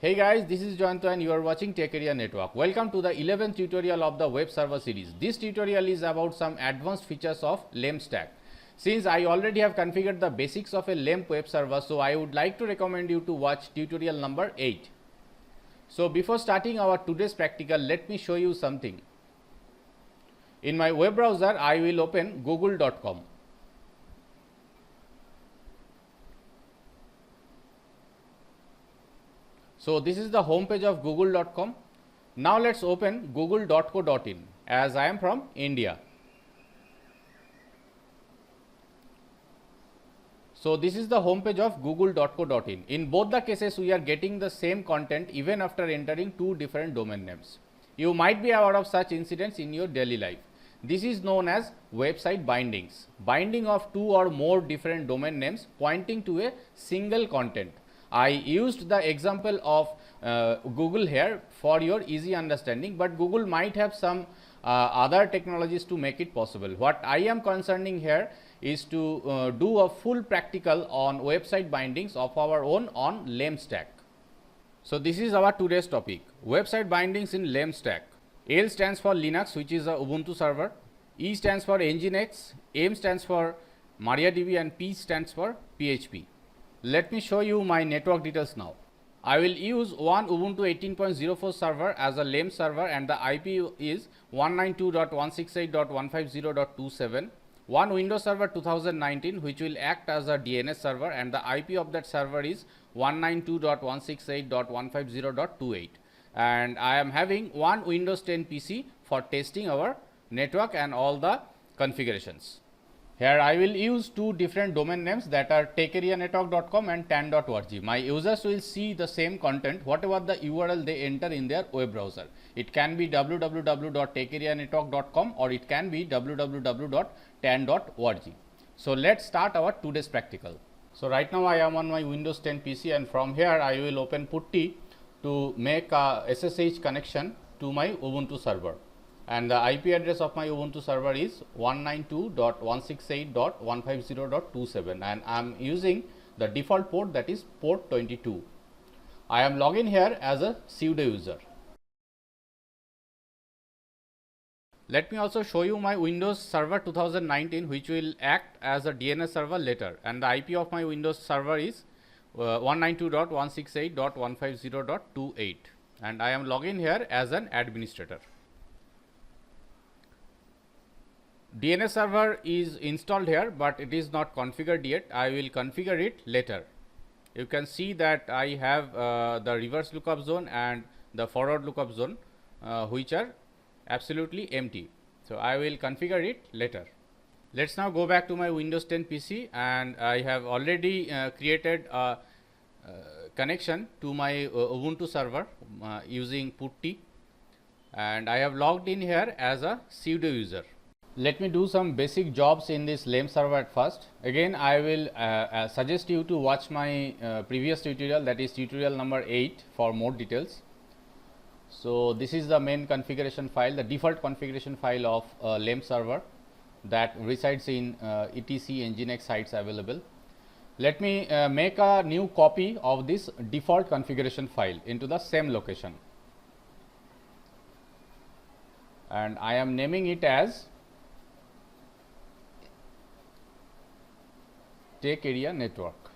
Hey guys, this is Joyanto and you are watching Tech Area Network. Welcome to the 11th tutorial of the web server series. This tutorial is about some advanced features of LAMP stack. Since I already have configured the basics of a LAMP web server, so I would like to recommend you to watch tutorial number 8. So before starting our today's practical, let me show you something. In my web browser, I will open google.com. So this is the home page of google.com. Now let's open google.co.in as I am from India. So this is the home page of google.co.in. In both the cases, we are getting the same content even after entering two different domain names. You might be aware of such incidents in your daily life. This is known as website bindings, binding of two or more different domain names pointing to a single content. I used the example of Google here for your easy understanding, but Google might have some other technologies to make it possible. What I am concerning here is to do a full practical on website bindings of our own on LAMP stack. So this is our today's topic, website bindings in LAMP stack. L stands for Linux, which is a Ubuntu server. E stands for Nginx, M stands for MariaDB, and P stands for PHP. Let me show you my network details now. I will use one Ubuntu 18.04 server as a LAMP server and the IP is 192.168.150.27. One Windows Server 2019 which will act as a DNS server and the IP of that server is 192.168.150.28. And I am having one Windows 10 PC for testing our network and all the configurations. Here I will use two different domain names that are techareanetwork.com and tan.org. My users will see the same content whatever the URL they enter in their web browser. It can be www.techareanetwork.com or it can be www.tan.org. So let's start our today's practical. So right now I am on my Windows 10 PC and from here I will open putty to make a SSH connection to my Ubuntu server. And the IP address of my Ubuntu server is 192.168.150.27 and I am using the default port, that is port 22. I am logged in here as a pseudo user. Let me also show you my Windows Server 2019 which will act as a DNS server later, and the IP of my Windows server is 192.168.150.28 and I am logged in here as an administrator. DNS server is installed here, but it is not configured yet. I will configure it later. You can see that I have the reverse lookup zone and the forward lookup zone which are absolutely empty. So I will configure it later. Let's now go back to my Windows 10 PC and I have already created a connection to my Ubuntu server using putty and I have logged in here as a pseudo user. Let me do some basic jobs in this LAMP server at first. Again, I will suggest you to watch my previous tutorial, that is tutorial number 8 for more details. So this is the main configuration file, the default configuration file of LAMP server that resides in etc nginx sites available. Let me make a new copy of this default configuration file into the same location. And I am naming it as Tech Area Network.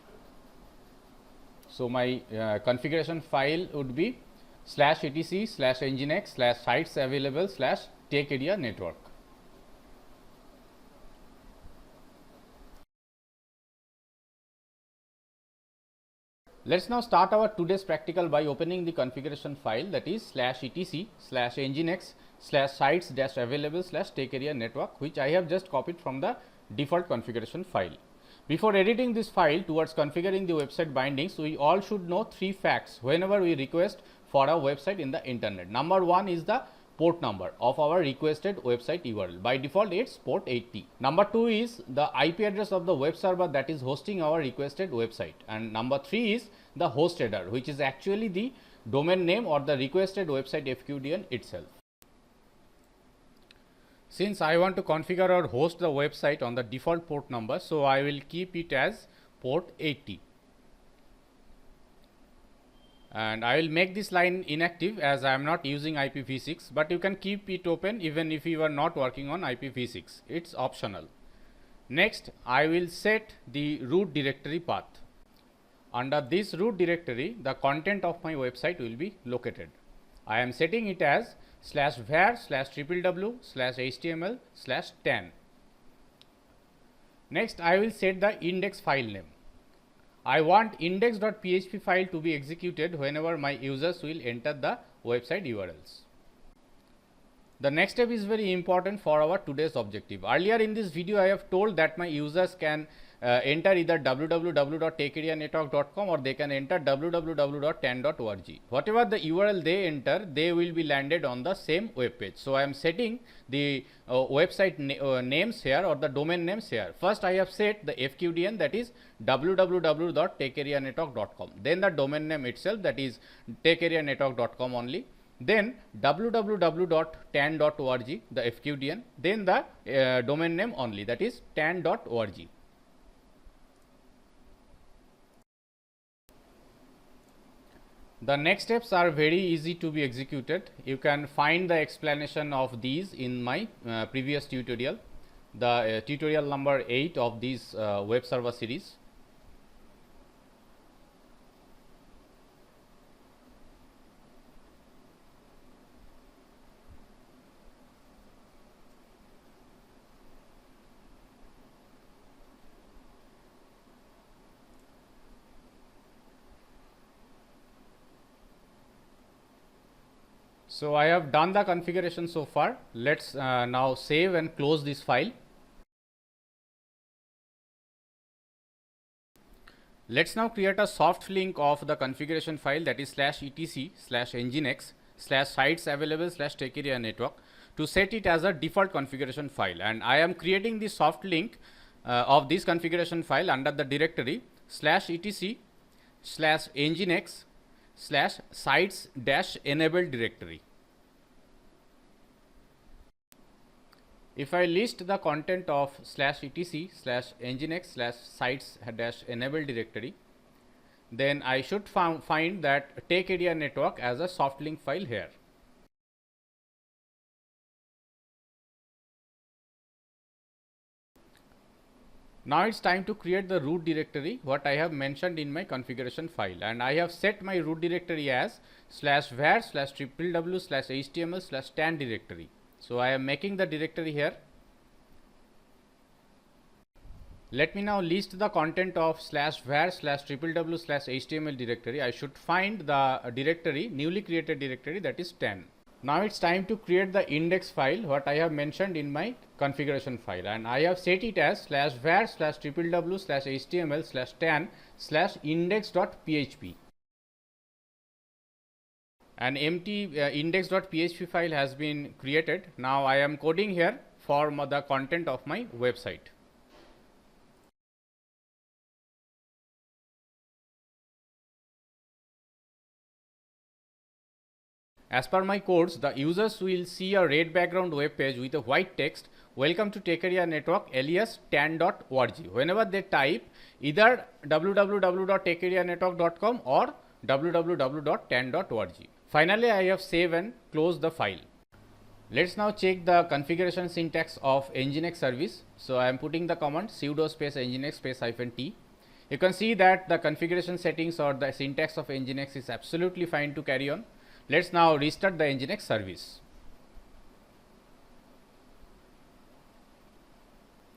So my configuration file would be /etc/nginx/sites available/Tech Area Network. Let's now start our today's practical by opening the configuration file, that is /etc/nginx/sites-available/Tech Area Network, which I have just copied from the default configuration file. Before editing this file towards configuring the website bindings, we all should know three facts whenever we request for a website in the internet. Number one is the port number of our requested website URL. By default, it's port 80. Number two is the IP address of the web server that is hosting our requested website. And number three is the host header, which is actually the domain name or the requested website FQDN itself. Since I want to configure or host the website on the default port number, so I will keep it as port 80. and I will make this line inactive as I am not using IPv6, but you can keep it open even if you are not working on IPv6. It's optional. Next, I will set the root directory path. Under this root directory, the content of my website will be located. I am setting it as /var/www/html/10. Next, I will set the index file name. I want index.php file to be executed whenever my users will enter the website URLs. The next step is very important for our today's objective. Earlier in this video, I have told that my users can enter either www.takeareanetwork.com or they can enter www.10.org. Whatever the URL they enter, they will be landed on the same web page. So, I am setting the website names here or the domain names here. First, I have set the FQDN, that is www.takeareanetwork.com. Then the domain name itself, that is takeareanetwork.com only. Then www.10.org, the FQDN, then the domain name only, that is 10.org. The next steps are very easy to be executed. You can find the explanation of these in my previous tutorial, the tutorial number 8 of this web server series. So, I have done the configuration so far. Let's now save and close this file. Let's now create a soft link of the configuration file, that is /etc/nginx/sites-available/takeareanetwork, to set it as a default configuration file. And I am creating the soft link of this configuration file under the directory /etc/nginx/sites-enable directory. If I list the content of /etc/nginx/sites-enable directory, then I should find that take area network as a soft link file here. Now it's time to create the root directory, what I have mentioned in my configuration file, and I have set my root directory as /var/www/html/10 directory. So, I am making the directory here. Let me now list the content of /var/www/html directory. I should find the directory, newly created directory, that is 10. Now it's time to create the index file, what I have mentioned in my configuration file, and I have set it as /var/www/html/10/index.php. An empty index.php file has been created. Now I am coding here for the content of my website. As per my codes, the users will see a red background web page with a white text, "Welcome to Take Area Network alias 10.org." Whenever they type either www.takeareanetwork.com or www.10.org. Finally, I have saved and closed the file. Let's now check the configuration syntax of nginx service. So, I am putting the command sudo space nginx space -t. You can see that the configuration settings or the syntax of nginx is absolutely fine to carry on. Let's now restart the nginx service.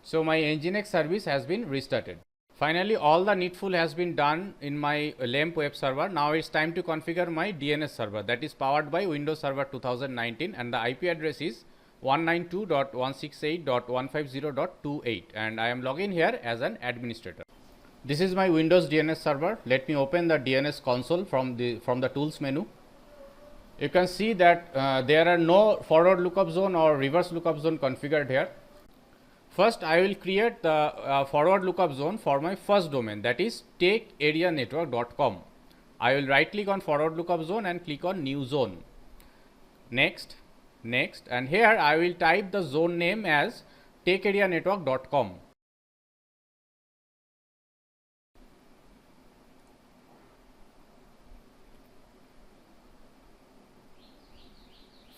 So, my nginx service has been restarted. Finally, all the needful has been done in my LAMP web server. Now it's time to configure my DNS server, that is powered by Windows Server 2019, and the IP address is 192.168.150.28, and I am logging here as an administrator. This is my Windows DNS server. Let me open the DNS console from the tools menu. You can see that there are no forward lookup zone or reverse lookup zone configured here. First, I will create the forward lookup zone for my first domain, that is takeareanetwork.com. I will right click on forward lookup zone and click on new zone. Next, and here I will type the zone name as takeareanetwork.com.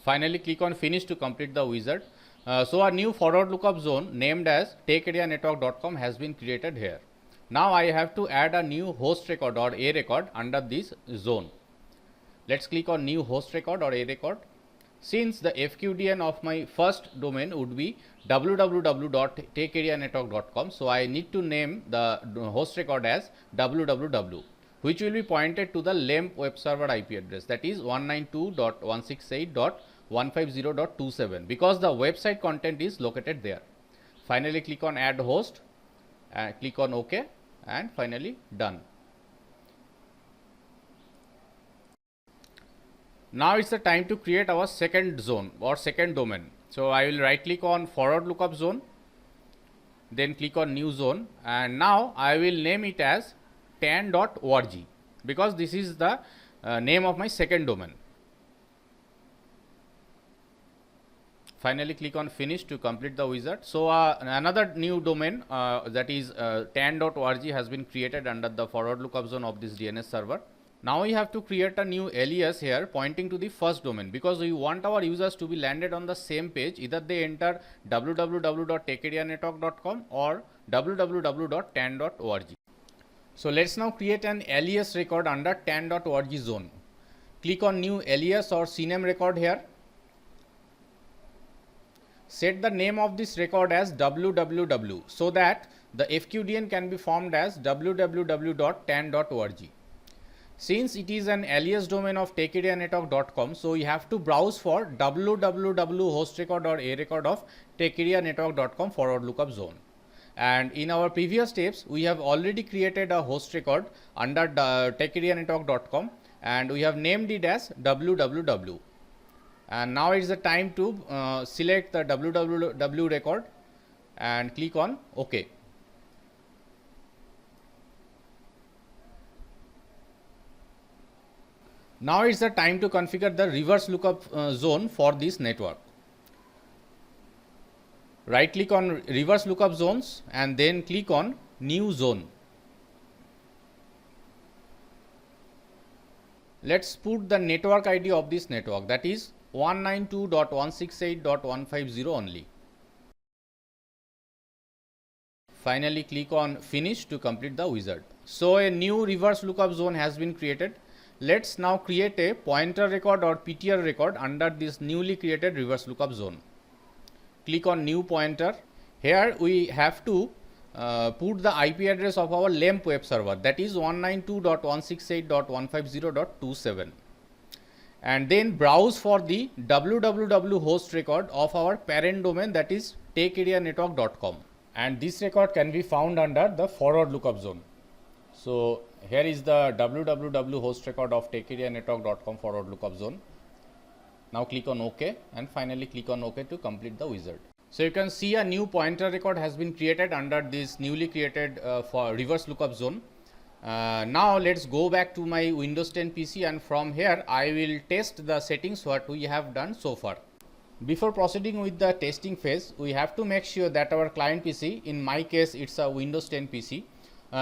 Finally click on finish to complete the wizard. So a new forward lookup zone named as takeareanetwork.com has been created here. Now I have to add a new host record or a record under this zone. Let's click on new host record or a record. Since the FQDN of my first domain would be www.takeareanetwork.com, so I need to name the host record as www, which will be pointed to the LAMP web server IP address, that is 192.168.150.27, because the website content is located there. Finally click on add host and click on OK, and finally done. Now it's the time to create our second zone or second domain. So I will right click on forward lookup zone, then click on new zone, and now I will name it as tan.org, because this is the name of my second domain. Finally click on finish to complete the wizard. So another new domain that is tan.org has been created under the forward lookup zone of this DNS server. Now we have to create a new alias here pointing to the first domain, because we want our users to be landed on the same page. Either they enter www.takeareanetwork.com or www.tan.org. So let's now create an alias record under tan.org zone. Click on new alias or CNAME record here. Set the name of this record as www so that the FQDN can be formed as www.tan.org. Since it is an alias domain of takeareanetwork.com, so we have to browse for www host record or a record of takeareanetwork.com forward lookup zone. And in our previous steps, we have already created a host record under takeareanetwork.com, and we have named it as www. And now it is the time to select the www record and click on OK. Now it's the time to configure the reverse lookup zone for this network. Right click on reverse lookup zones and then click on new zone. Let's put the network ID of this network, that is 192.168.150 only. Finally click on finish to complete the wizard. So a new reverse lookup zone has been created. Let's now create a pointer record or PTR record under this newly created reverse lookup zone. Click on new pointer. Here we have to put the IP address of our LAMP web server, that is 192.168.150.27, and then browse for the www host record of our parent domain, that is takeareanetwork.com, and this record can be found under the forward lookup zone. So here is the www host record of takeareanetwork.com forward lookup zone. Now click on OK and finally click on OK to complete the wizard. So you can see a new pointer record has been created under this newly created for reverse lookup zone. Now let's go back to my Windows 10 PC, and from here I will test the settings what we have done so far. Before proceeding with the testing phase, we have to make sure that our client PC, in my case it's a Windows 10 PC,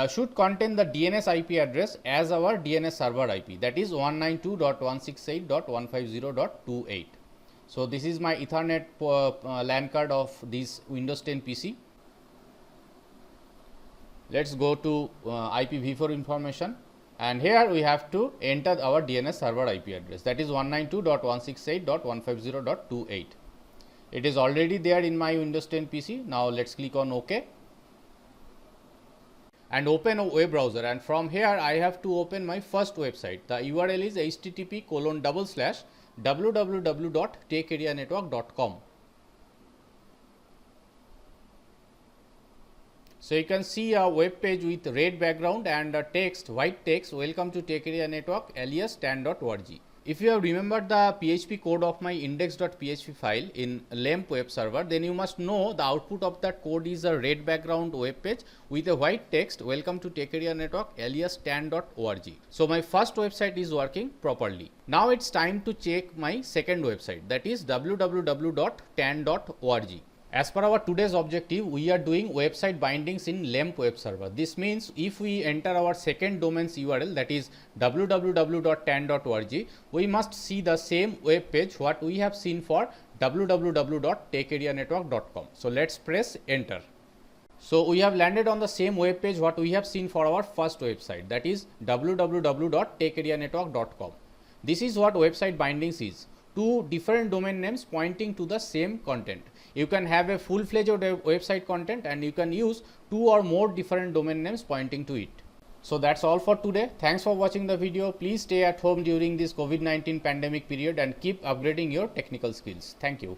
should contain the DNS IP address as our DNS server IP, that is 192.168.150.28. So this is my Ethernet LAN card of this Windows 10 PC. Let's go to IPv4 information, and here we have to enter our DNS server IP address, that is 192.168.150.28. It is already there in my Windows 10 PC. Now let's click on OK and open a web browser, and from here I have to open my first website. The URL is http://www.takeareanetwork.com. So you can see a web page with red background and a text, white text, welcome to takeareanetwork alias tan.org. If you have remembered the PHP code of my index.php file in LAMP web server, then you must know the output of that code is a red background web page with a white text, welcome to takeareanetwork alias tan.org. So my first website is working properly. Now it's time to check my second website, that is www.tan.org. As per our today's objective, we are doing website bindings in LAMP web server. This means if we enter our second domain's URL, that is www.tan.org, we must see the same web page what we have seen for www.techareanetwork.com. So let's press enter. So we have landed on the same web page what we have seen for our first website, that is www.techareanetwork.com. This is what website bindings is. Two different domain names pointing to the same content. You can have a full-fledged website content and you can use two or more different domain names pointing to it. So that's all for today. Thanks for watching the video. Please stay at home during this COVID-19 pandemic period and keep upgrading your technical skills. Thank you.